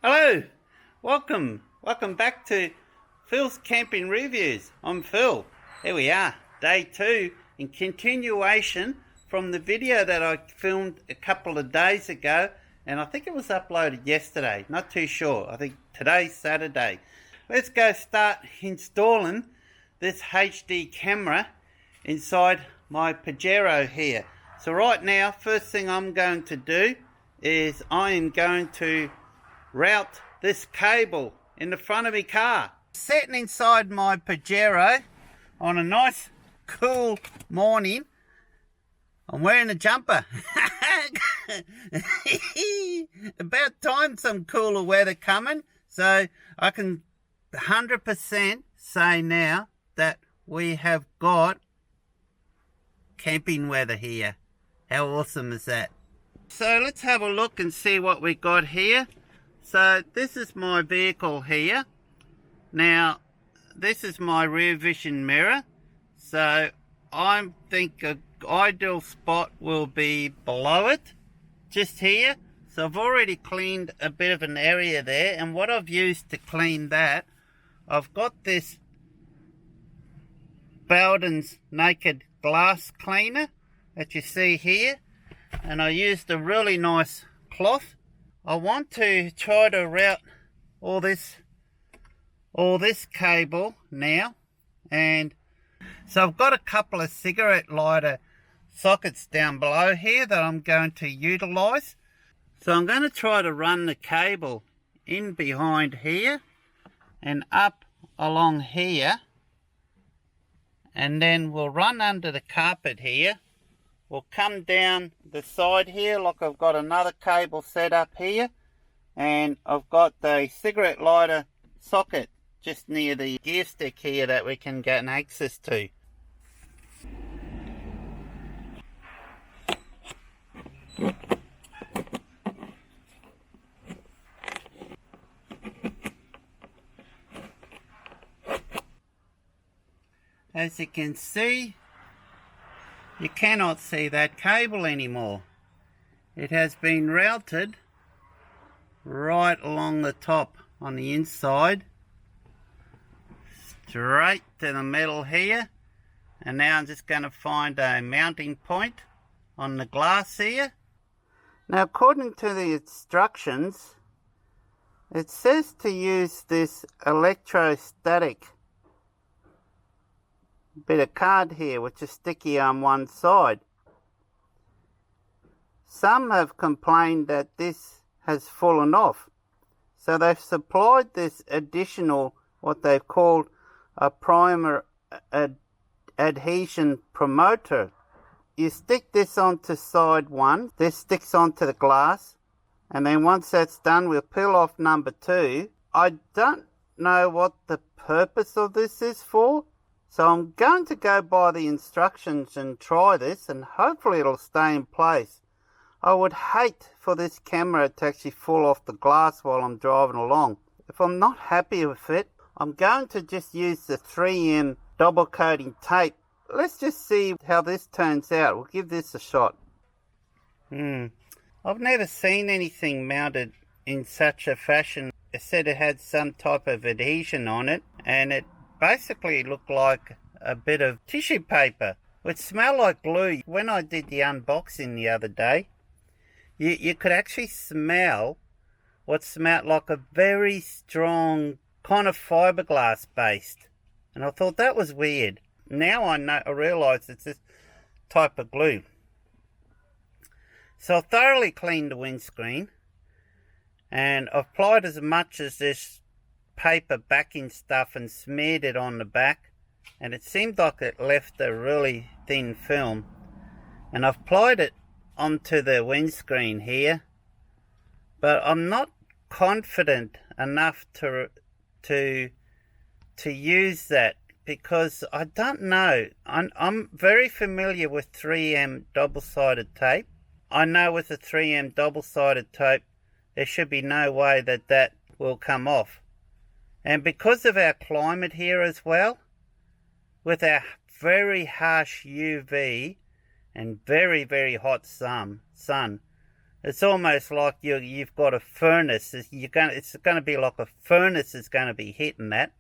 Hello, welcome back to Phil's Camping Reviews. I'm Phil. Here we are, day 2, in continuation from the video that I filmed a couple of days ago, and I think it was uploaded yesterday, not too sure. I think today's Saturday. Let's go start installing this HD camera inside my Pajero here. So right now, first thing I'm going to do is I am going to route this cable in the front of my car. Sitting inside my Pajero on a nice cool morning. I'm wearing a jumper. About time some cooler weather coming, so I can 100% say now that we have got camping weather here. How awesome is that? So let's have a look and see what we got here. So this is my vehicle here. Now this is my rear vision mirror. So I think an ideal spot will be below it, just here. So I've already cleaned a bit of an area there, and what I've used to clean that, I've got this Bowden's Naked Glass Cleaner that you see here, and I used a really nice cloth. I want to try to route all this cable now, and so I've got a couple of cigarette lighter sockets down below here that I'm going to utilize. So I'm going to try to run the cable in behind here and up along here, and then we'll run under the carpet here. We'll come down the side here, like I've got another cable set up here, and I've got the cigarette lighter socket just near the gear stick here that we can get access to. As you can see, you cannot see that cable anymore. It has been routed right along the top on the inside, straight to the middle here. And now I'm just going to find a mounting point on the glass here. Now according to the instructions, it says to use this electrostatic bit of card here, which is sticky on one side. Some have complained that this has fallen off, so they've supplied this additional, what they've called a primer adhesion promoter. You stick this onto side 1, this sticks onto the glass, and then once that's done we'll peel off number 2. I don't know what the purpose of this is for, so I'm going to go by the instructions and try this, and hopefully it'll stay in place. I would hate for this camera to actually fall off the glass while I'm driving along. If I'm not happy with it, I'm going to just use the 3M double coating tape. Let's just see how this turns out. We'll give this a shot. I've never seen anything mounted in such a fashion. It said it had some type of adhesion on it, and it basically looked like a bit of tissue paper, which smelled like glue. When I did the unboxing the other day, you could actually smell what smelled like a very strong kind of fiberglass based, and I thought that was weird. Now I realise it's this type of glue. So I thoroughly cleaned the windscreen, and I've applied as much as this paper backing stuff and smeared it on the back, and it seemed like it left a really thin film, and I've applied it onto the windscreen here, but I'm not confident enough to use that, because I don't know. I'm very familiar with 3M double-sided tape. I know with the 3M double-sided tape there should be no way that that will come off. And because of our climate here as well, with our very harsh UV and very, very hot sun, It's almost like you've got a furnace. It's going to be like a furnace is going to be hitting that.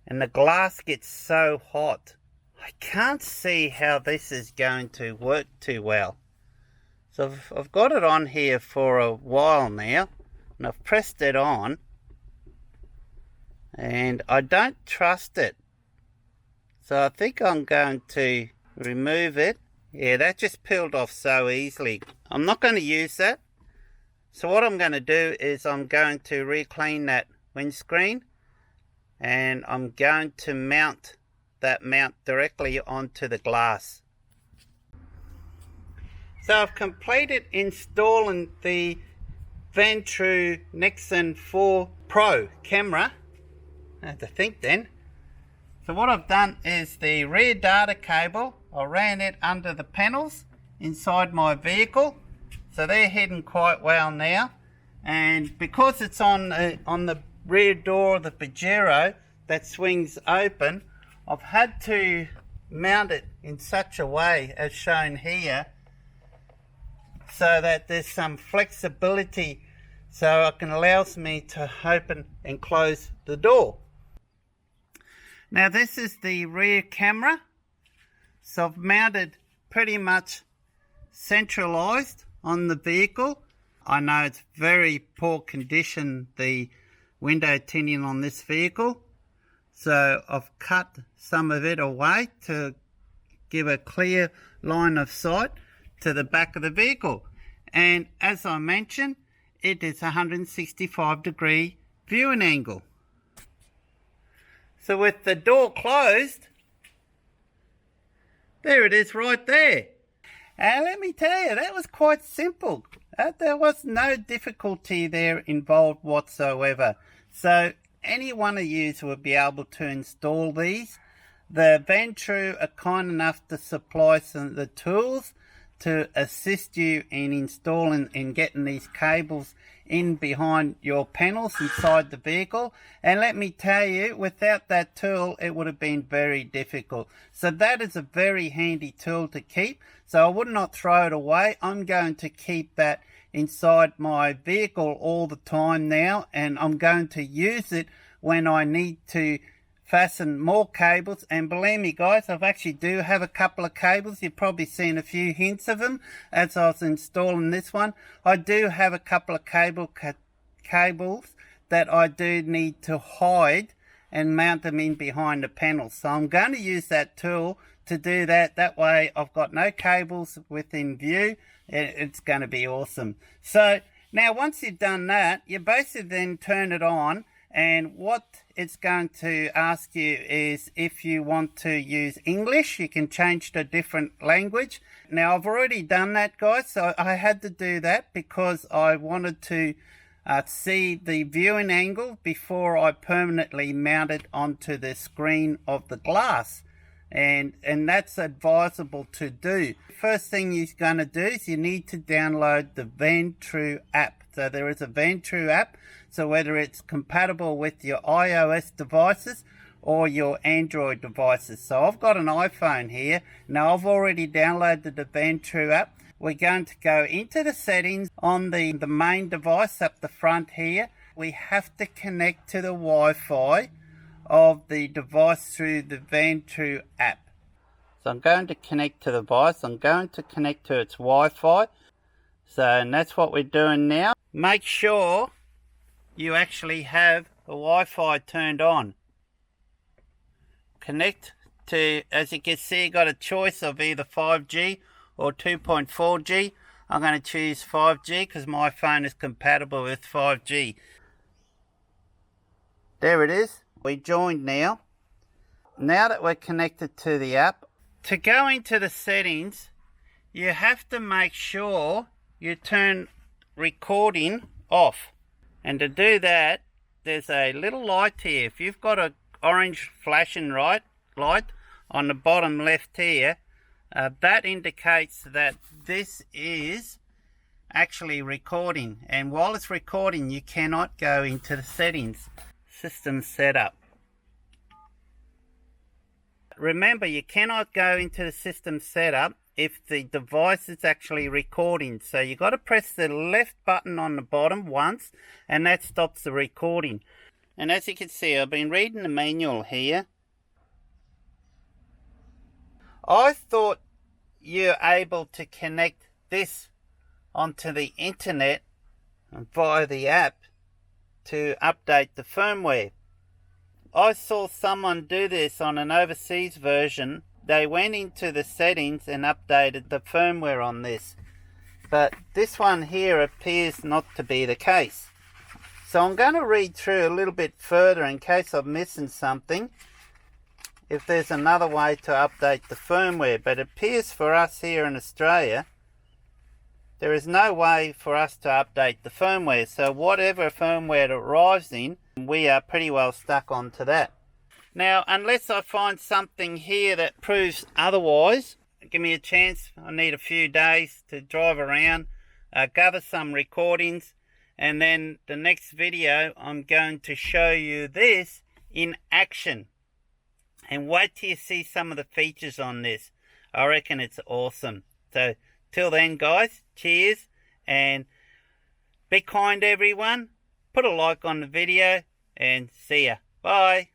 And the glass gets so hot. I can't see how this is going to work too well. So I've got it on here for a while now, and I've pressed it on, and I don't trust it. So I think I'm going to remove it. Yeah, that just peeled off so easily. I'm not going to use that. So what I'm going to do is I'm going to re-clean that windscreen, and I'm going to mount that mount directly onto the glass. So I've completed installing the Vantrue N4 Pro camera. I had to think then. So what I've done is the rear data cable, I ran it under the panels inside my vehicle. So they're hidden quite well now. And because it's on the rear door of the Pajero that swings open, I've had to mount it in such a way as shown here, so that there's some flexibility so it can allows me to open and close the door. Now this is the rear camera, so I've mounted pretty much centralized on the vehicle. I know it's very poor condition, the window tinting on this vehicle, so I've cut some of it away to give a clear line of sight to the back of the vehicle. And as I mentioned, it is 165-degree viewing angle. So with the door closed, there it is right there. And let me tell you, that was quite simple. There was no difficulty there involved whatsoever. So any one of you would be able to install these. The Vantrue are kind enough to supply some of the tools to assist you in installing and getting these cables in behind your panels inside the vehicle. And let me tell you, without that tool, it would have been very difficult. So that is a very handy tool to keep. So I would not throw it away. I'm going to keep that inside my vehicle all the time now, and I'm going to use it when I need to fasten more cables. And believe me guys, I actually do have a couple of cables. You've probably seen a few hints of them as I was installing this one. I do have a couple of cables that I do need to hide and mount them in behind the panel. So I'm going to use that tool to do that. That way I've got no cables within view. It's going to be awesome. So now once you've done that, you basically then turn it on, and what it's going to ask you is if you want to use English, you can change to a different language. Now I've already done that guys, so I had to do that because I wanted to see the viewing angle before I permanently mount it onto the screen of the glass. And that's advisable to do. First thing you're going to do is you need to download the Vantrue app. So there is a Vantrue app. So whether it's compatible with your iOS devices or your Android devices. So I've got an iPhone here. Now I've already downloaded the Vantrue app. We're going to go into the settings on the main device up the front here. We have to connect to the Wi-Fi of the device through the Vantrue app. So I'm going to connect to the device. I'm going to connect to its Wi-Fi. So, and that's what we're doing now. Make sure you actually have the Wi-Fi turned on. Connect to, as you can see, you got a choice of either 5G or 2.4G. I'm going to choose 5G because my phone is compatible with 5G. There it is. We joined now. Now that we're connected to the app, to go into the settings, you have to make sure you turn recording off. And to do that, there's a little light here. If you've got an orange flashing light on the bottom left here, that indicates that this is actually recording. And while it's recording, you cannot go into the settings. System setup. Remember, you cannot go into the system setup if the device is actually recording. So you got to press the left button on the bottom once, and that stops the recording. And as you can see, I've been reading the manual here. I thought you're able to connect this onto the internet via the app to update the firmware. I saw someone do this on an overseas version. They went into the settings and updated the firmware on this. But this one here appears not to be the case. So I'm going to read through a little bit further in case I'm missing something, if there's another way to update the firmware. But it appears for us here in Australia, there is no way for us to update the firmware. So whatever firmware it arrives in, we are pretty well stuck onto that. Now, unless I find something here that proves otherwise, give me a chance. I need a few days to drive around, gather some recordings, and then the next video I'm going to show you this in action. And wait till you see some of the features on this. I reckon it's awesome. So till then, guys, cheers and be kind, everyone. Put a like on the video and see ya. Bye.